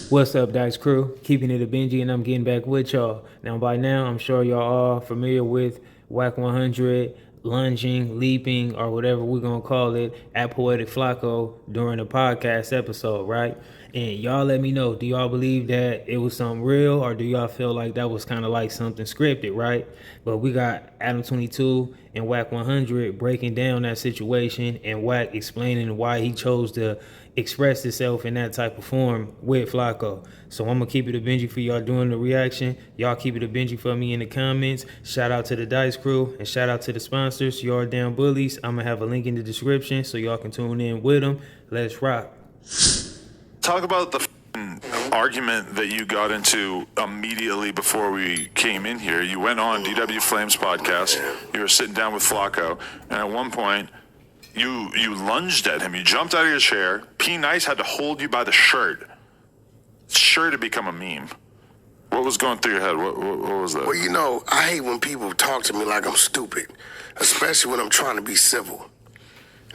What's up, Dice Crew? Keeping it a Benji, and I'm getting back with y'all. Now, by now, I'm sure y'all are familiar with WACK100, lunging, leaping, or whatever we're going to call it, at Poetic Flakko during the podcast episode, right? And y'all let me know, do y'all believe that it was something real, or do y'all feel like that was kind of like something scripted, right? But we got Adam22 and WACK100 breaking down that situation, and WACK explaining why he chose to express itself in that type of form with Flakko. So I'm gonna keep it a Benji for y'all doing the reaction. Y'all keep it a Benji for me in the comments. Shout out to the Dice Crew and shout out to the sponsors. Y'all damn bullies. I'm gonna have a link in the description so y'all can tune in with them. Let's rock. Talk about the argument that you got into immediately before we came in here. You went on DW Flames podcast. You were sitting down with Flakko, and at one point, you lunged at him. You jumped out of your chair. P. Nice had to hold you by the shirt. It's sure to become a meme. What was going through your head? What was that? Well, you know, I hate when people talk to me like I'm stupid, especially when I'm trying to be civil.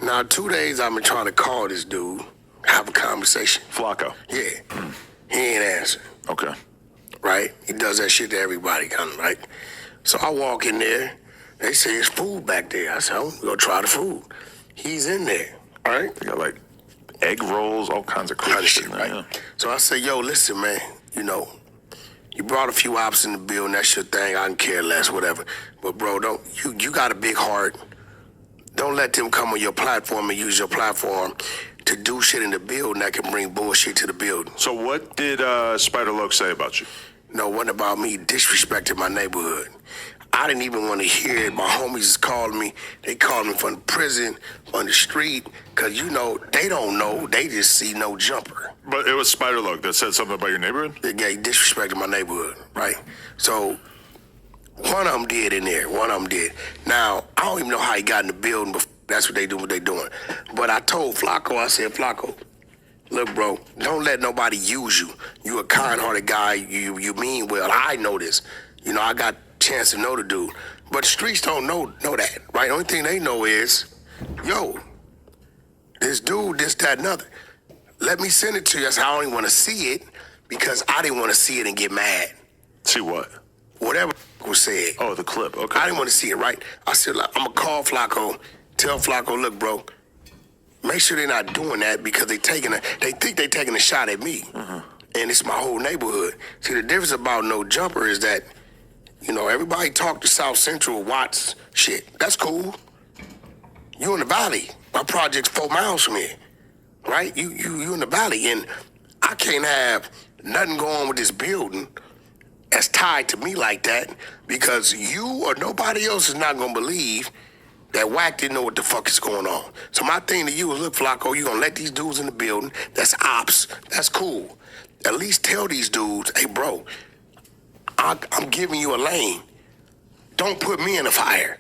Now, 2 days I've been trying to call this dude, have a conversation. Flakko. Yeah. He ain't answer. Okay. Right? He does that shit to everybody, kind of, right? So I walk in there. They say there's food back there. I said, I'm going to go try the food. He's in there, right? They got like egg rolls, all kinds of crazy shit, right? Yeah. So I say, yo, listen, man, you know, you brought a few ops in the building. That's your thing. I can care less, whatever. But bro, you got a big heart. Don't let them come on your platform and use your platform to do shit in the building that can bring bullshit to the building. So what did Spider Loke say about you? No, what about me disrespecting my neighborhood? I didn't even want to hear it. My homies called me. They called me from the prison, from the street, because, you know, they don't know. They just see no jumper. But it was Spider Loke that said something about your neighborhood? Yeah, he disrespected my neighborhood, right? So one of them did in there. One of them did. Now, I don't even know how he got in the building, but that's what they do, what they doing. But I told Flakko, I said, Flakko, look, bro, don't let nobody use you. You a kind-hearted guy. You mean well. I know this. You know, I got chance to know the dude. But the streets don't know that, right? Only thing they know is, yo, this dude, this, that, and other. Let me send it to you. I said, I don't even want to see it because I didn't want to see it and get mad. See what? Whatever was said. Oh, the clip. Okay. I didn't want to see it, right? I said, I'm going to call Flakko, tell Flakko, look, bro, make sure they're not doing that because they think they're taking a shot at me. Mm-hmm. And it's my whole neighborhood. See, the difference about no jumper is that, you know, everybody talk to South Central Watts shit. That's cool. You in the valley. My project's 4 miles from here, right? You in the valley, and I can't have nothing going with this building that's tied to me like that because you or nobody else is not gonna believe that WACK didn't know what the fuck is going on. So my thing to you is, look, Flakko, you gonna let these dudes in the building. That's ops. That's cool. At least tell these dudes, hey, bro, I'm giving you a lane. Don't put me in a fire.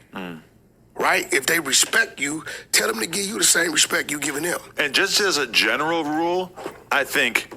Right? If they respect you, tell them to give you the same respect you giving them. And just as a general rule, I think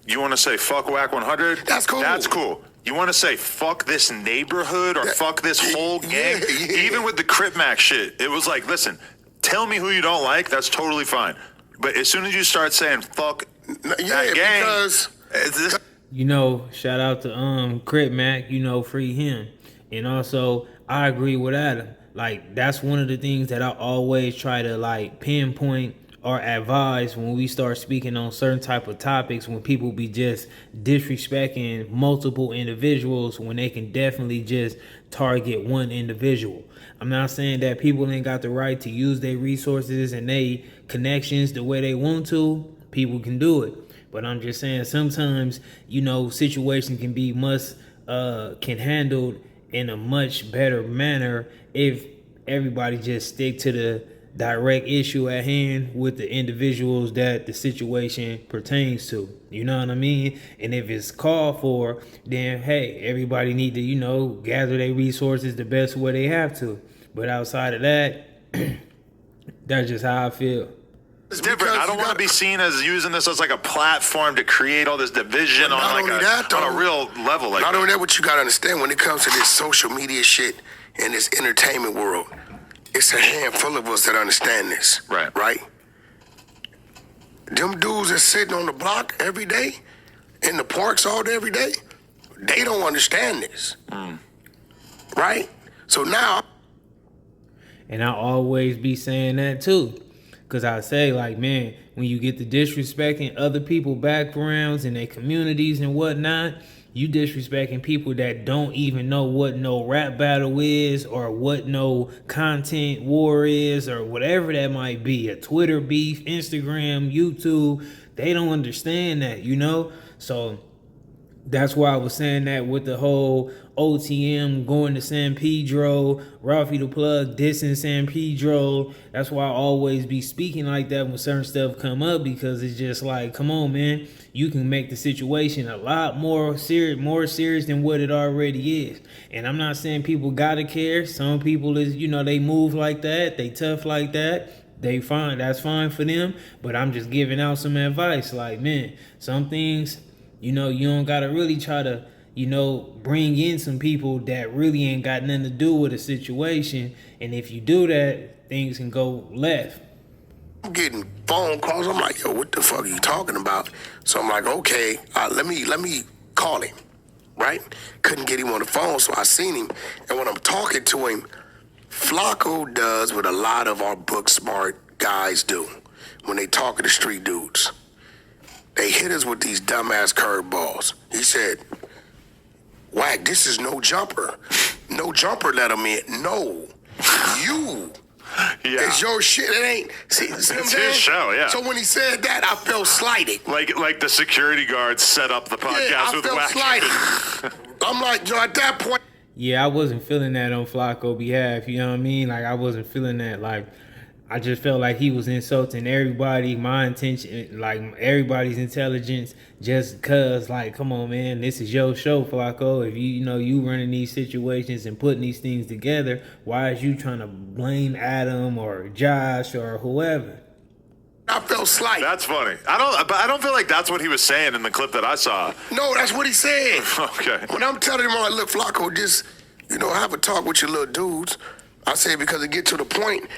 you want to say fuck WACK100. That's cool. That's cool. You want to say fuck this neighborhood or fuck this whole gang. Yeah. Even with the Crip Mac shit, it was like, listen, tell me who you don't like. That's totally fine. But as soon as you start saying fuck that gang, because You know, shout out to Crip Mac, you know, free him. And also, I agree with Adam. Like, that's one of the things that I always try to, like, pinpoint or advise when we start speaking on certain type of topics, when people be just disrespecting multiple individuals when they can definitely just target one individual. I'm not saying that people ain't got the right to use their resources and their connections the way they want to. People can do it. But I'm just saying sometimes, you know, situations can be can handled in a much better manner if everybody just stick to the direct issue at hand with the individuals that the situation pertains to. You know what I mean? And if it's called for, then hey, everybody need to, you know, gather their resources the best way they have to. But outside of that, that's just how I feel. it's different. I don't want to be seen as using this as like a platform to create all this division on like on a real level. Like not only that, what you gotta understand when it comes to this social media shit and this entertainment world, it's a handful of us that understand this. Right. Right? Them dudes that's sitting on the block every day, in the parks all day, every day, they don't understand this. Right? So now. And I always be saying that too. Because I say, like, man, when you get to disrespecting other people's backgrounds and their communities and whatnot, you disrespecting people that don't even know what no rap battle is or what no content war is or whatever that might be. A Twitter beef, Instagram, YouTube. They don't understand that, you know? So that's why I was saying that with the whole OTM going to San Pedro, Ralphie the Plug dissing San Pedro. That's why I always be speaking like that when certain stuff come up, because it's just like, come on, man. You can make the situation a lot more serious than what it already is. And I'm not saying people gotta care. Some people is, you know, they move like that. They tough like that. They fine. That's fine for them. But I'm just giving out some advice. Like, man, some things, you know, you don't gotta really try to, you know, bring in some people that really ain't got nothing to do with a situation. And if you do that, things can go left. I'm getting phone calls. I'm like, yo, what the fuck are you talking about? So I'm like, okay, let me call him, right? Couldn't get him on the phone, so I seen him. And when I'm talking to him, Flakko does what a lot of our book smart guys do when they talking to street dudes. They hit us with these dumbass curveballs. He said, WACK, this is no jumper. No jumper let him in. No. You. Yeah. It's your shit. It ain't. See what I'm It's saying? his show, yeah. So when he said that, I felt slighted. Like the security guards set up the podcast Yeah, I with felt WACK. slighted. I'm like, yo, at that point. Yeah, I wasn't feeling that on Flakko's behalf, you know what I mean? Like, I wasn't feeling that. Like, I just felt like he was insulting everybody, my intention, like everybody's intelligence, just cause, like, come on, man, this is your show, Flakko. If you know you running these situations and putting these things together, why is you trying to blame Adam or Josh or whoever? I felt slighted. That's funny. But I don't feel like that's what he was saying in the clip that I saw. No, that's what he said. Okay. When I'm telling him, look, Flakko, just, you know, have a talk with your little dudes. I said, because it get to the point,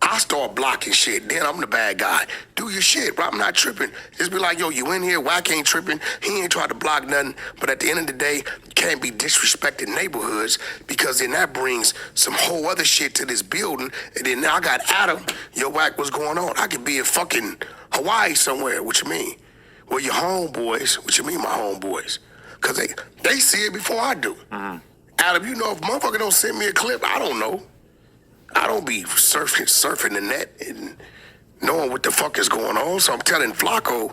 I start blocking shit. Then I'm the bad guy. Do your shit, bro. I'm not tripping. Just be like, yo, you in here, WACK ain't tripping. He ain't trying to block nothing. But at the end of the day, you can't be disrespecting neighborhoods, because then that brings some whole other shit to this building. And then now I got Adam. Yo, WACK, what's going on? I could be in fucking Hawaii somewhere. What you mean? Well, your homeboys. What you mean, my homeboys? Because they see it before I do. Mm-hmm. Adam, you know, if motherfucker don't send me a clip, I don't know. I don't be surfing the net and knowing what the fuck is going on. So I'm telling Flakko,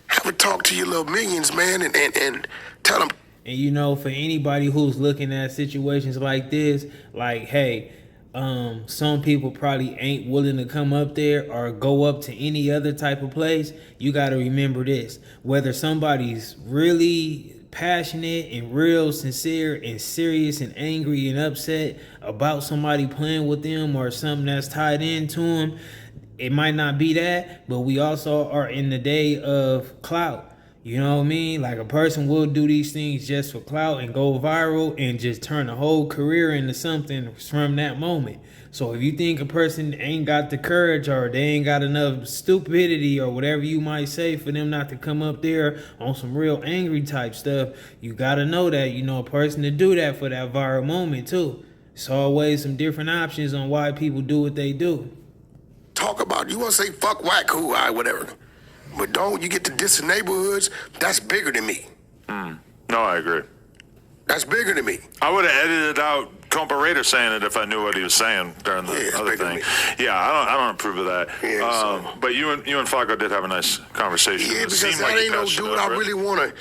have a talk to your little minions, man, and tell them. And you know, for anybody who's looking at situations like this, like, hey, some people probably ain't willing to come up there or go up to any other type of place. You got to remember this: whether somebody's really passionate and real sincere and serious and angry and upset about somebody playing with them or something that's tied into them, it might not be that, but we also are in the day of clout. You know what I mean? Like, a person will do these things just for clout and go viral and just turn a whole career into something from that moment. So if you think a person ain't got the courage or they ain't got enough stupidity or whatever you might say for them not to come up there on some real angry type stuff, you got to know that, you know, a person to do that for that viral moment too. It's always some different options on why people do what they do. Talk about, you want to say fuck WACK, who, whatever. But don't you get to diss the neighborhoods, that's bigger than me. No, I agree. That's bigger than me. I would have edited out Comparator saying it if I knew what he was saying during the other thing. Yeah, I don't approve of that. Yeah, but you and Flakko did have a nice conversation. Yeah, It because seemed that like ain't no dude I really want to,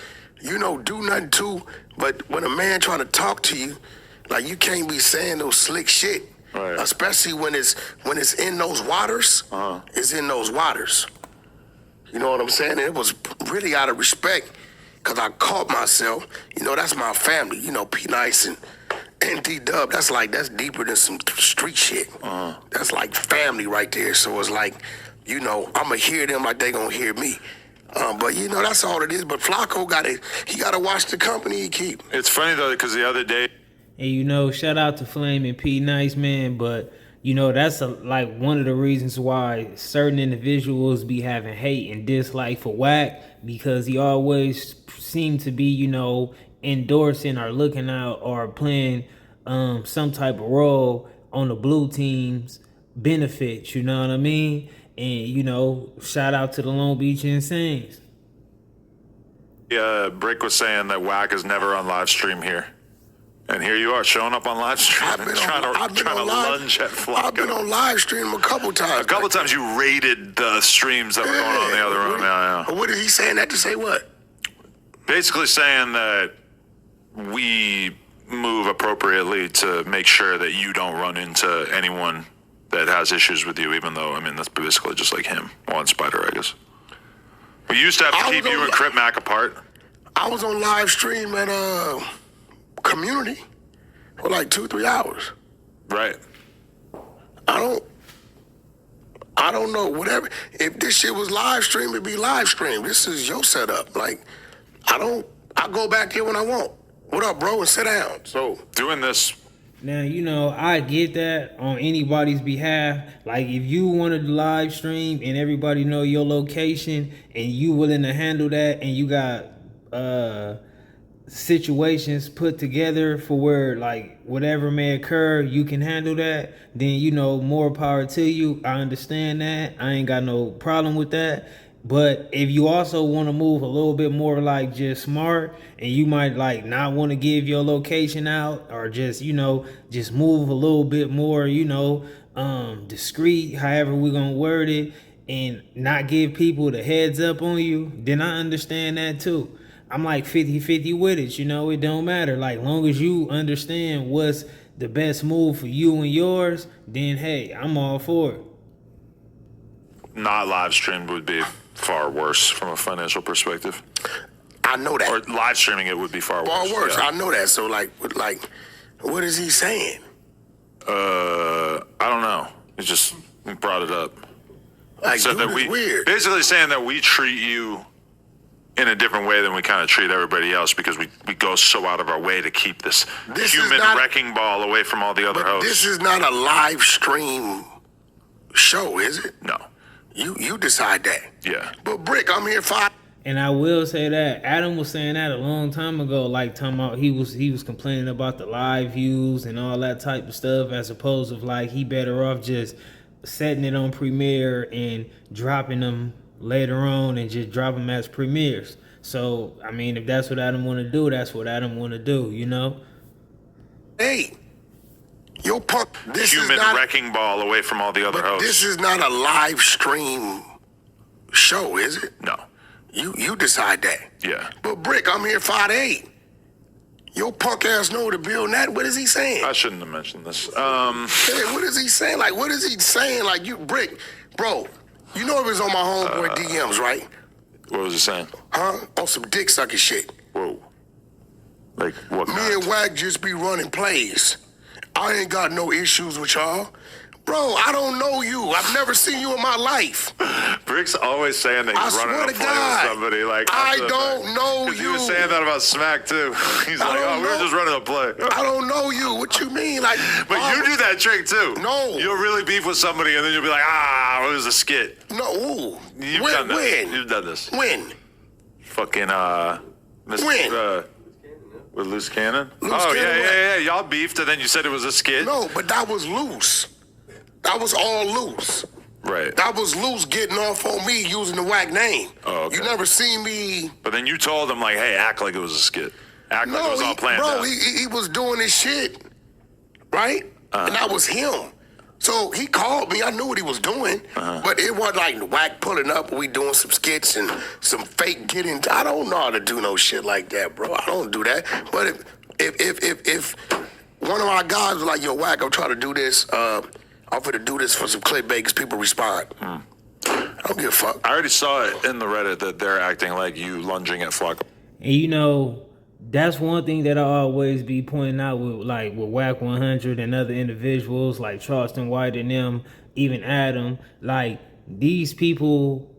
you know, do nothing to. But when a man trying to talk to you, like, you can't be saying no slick shit. Right. Especially when it's in those waters. It's in those waters. You know what I'm saying? And it was really out of respect, because I caught myself. You know, that's my family. You know, P Nice and D-Dub, that's deeper than some street shit. That's like family right there. So it's like, you know, I'm going to hear them like they going to hear me. But, you know, that's all it is. But Flakko he got to watch the company he keep. It's funny, though, because the other day... And, you know, shout out to Flame and P Nice, man, but You know, that's like one of the reasons why certain individuals be having hate and dislike for WACK, because he always seemed to be, you know, endorsing or looking out or playing some type of role on the blue team's benefits, you know what I mean? And, you know, shout out to the Long Beach Insanes. Yeah, Bricc was saying that WACK is never on live stream here. And here you are showing up on live stream and trying to lunge at Flakko. I've been on live stream a couple times. A couple times you raided the streams that were going on in the other room. Yeah. What is he saying that to say what? Basically saying that we move appropriately to make sure that you don't run into anyone that has issues with you, even though, I mean, that's basically just like him. Well, and Spider, I guess. We used to have to keep you and Crip Mac apart. I was on live stream at Community for like 2-3 hours. Right. I don't know. Whatever. If this shit was live stream, it'd be live stream. This is your setup. Like, I go back here when I want. What up, bro? And sit down. So doing this. Now, you know, I get that on anybody's behalf. Like, if you wanted to live stream and everybody know your location and you willing to handle that, and you got situations put together for where, like, whatever may occur, you can handle that, then, you know, more power to you. I understand that. I ain't got no problem with that. But if you also want to move a little bit more like just smart, and you might like not want to give your location out, or just, you know, just move a little bit more, you know, discreet, however we're going to word it, and not give people the heads up on you, then I understand that too. I'm like 50-50 with it, you know, it don't matter. Like, long as you understand what's the best move for you and yours, then hey, I'm all for it. Not live streamed would be far worse from a financial perspective. I know that. Or live streaming it would be far worse. Far worse. Yeah. I know that. So like, what is he saying? I don't know. He brought it up. Like, Said that weird. Basically saying that we treat you in a different way than we kind of treat everybody else, because we go so out of our way to keep this human wrecking ball away from all the other hosts. This is not a live stream show, is it? No. You decide that. Yeah. But Bricc, I'm here 5. And I will say that Adam was saying that a long time ago, like talking about he was complaining about the live views and all that type of stuff, as opposed to like he better off just setting it on premiere and dropping them later on and just drop them as premieres. So I mean, if that's what Adam want to do, that's what Adam want to do, you know. Hey, yo, punk. This human is not wrecking ball away from all the other hosts. This is not a live stream show, is it? No. You decide that. Yeah. But Bricc, I'm here 5-8. Your punk ass know to build that. What is he saying? I shouldn't have mentioned this. Hey, what is he saying? Like, what is he saying? Like, you, Bricc, bro, you know it was on my homeboy DMs, right? What was he saying? Huh? On some dick sucking shit. Whoa. Like what? Me and WACK just be running plays. I ain't got no issues with y'all. Bro, I don't know you. I've never seen you in my life. Brick's always saying that he's running a play with somebody. Like, I don't know you. He was saying that about Smack too. He's like, oh, we were just running a play. I don't know you. What you mean? Like, but you do that trick too. No. You'll really beef with somebody and then you'll be like, it was a skit. No. Ooh. You've done this. When? You've done this. When? Fucking When? With Loose Cannon? Cannon, yeah. Y'all beefed and then you said it was a skit. No, but that was loose. That was all loose. Right. That was loose getting off on me using the WACK name. Oh, okay. You never seen me. But then you told him, like, hey, act like it was a skit. Act like it was all planned out. Bro, he was doing his shit, right? And that was him. So he called me. I knew what he was doing. But it wasn't like WACK pulling up and we doing some skits and some fake getting. I don't know how to do no shit like that, bro. I don't do that. But if one of our guys was like, yo, WACK, I'm trying to do this, I'm going to do this for some clickbait because people respond. I don't give a fuck. I already saw it in the Reddit that they're acting like you lunging at Flakko. And you know, that's one thing that I always be pointing out with WACK100 and other individuals like Charleston White and them, even Adam, like these people,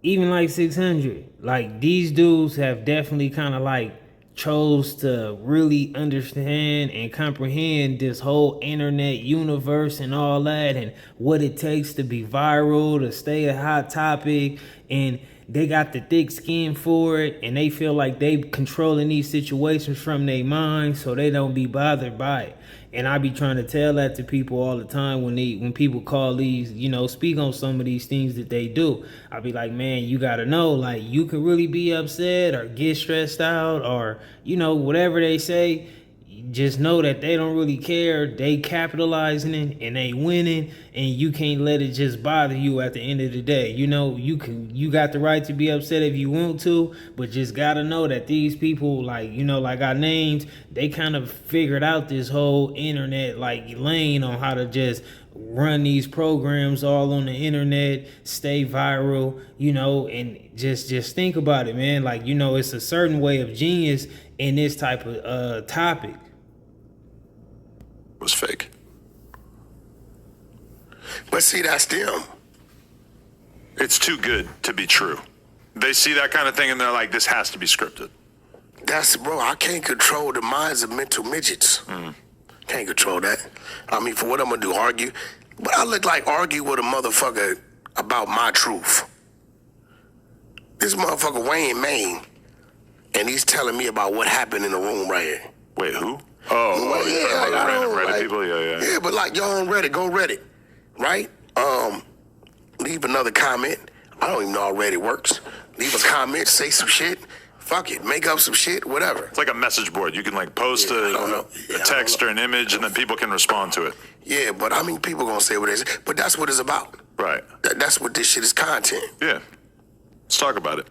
even like 600, like these dudes have definitely kind of like chose to really understand and comprehend this whole internet universe and all that, and what it takes to be viral, to stay a hot topic, and they got the thick skin for it, and they feel like they controlling these situations from their mind, so they don't be bothered by it. And I be trying to tell that to people all the time when people call these, speak on some of these things that they do. I be like, man, you gotta know, like, you can really be upset or get stressed out or, whatever they say. Just know that they don't really care. They capitalizing it and they winning, and you can't let it just bother you at the end of the day. You got the right to be upset if you want to, but just gotta know that these people, like I named, they kind of figured out this whole internet lane on how to just run these programs all on the internet, stay viral, and just think about it, man. It's a certain way of genius in this type of topic. Was fake. But see, that's them. It's too good to be true. They see that kind of thing and they're like, this has to be scripted. Bro, I can't control the minds of mental midgets. Can't control that. I mean, for what I'm gonna do, argue? But I look like argue with a motherfucker about my truth. This motherfucker Wayne Maine, and he's telling me about what happened in the room right here. Wait, who? Reddit people? Yeah. Yeah, but y'all on Reddit, go Reddit, right? Leave another comment. I don't even know how Reddit works. Leave a comment, say some shit. Fuck it, make up some shit, whatever. It's like a message board. You can post a text or an image, and then people can respond to it. Yeah, but I mean, people gonna say what it is. But that's what it's about. Right. That's what this shit is, content. Yeah. Let's talk about it.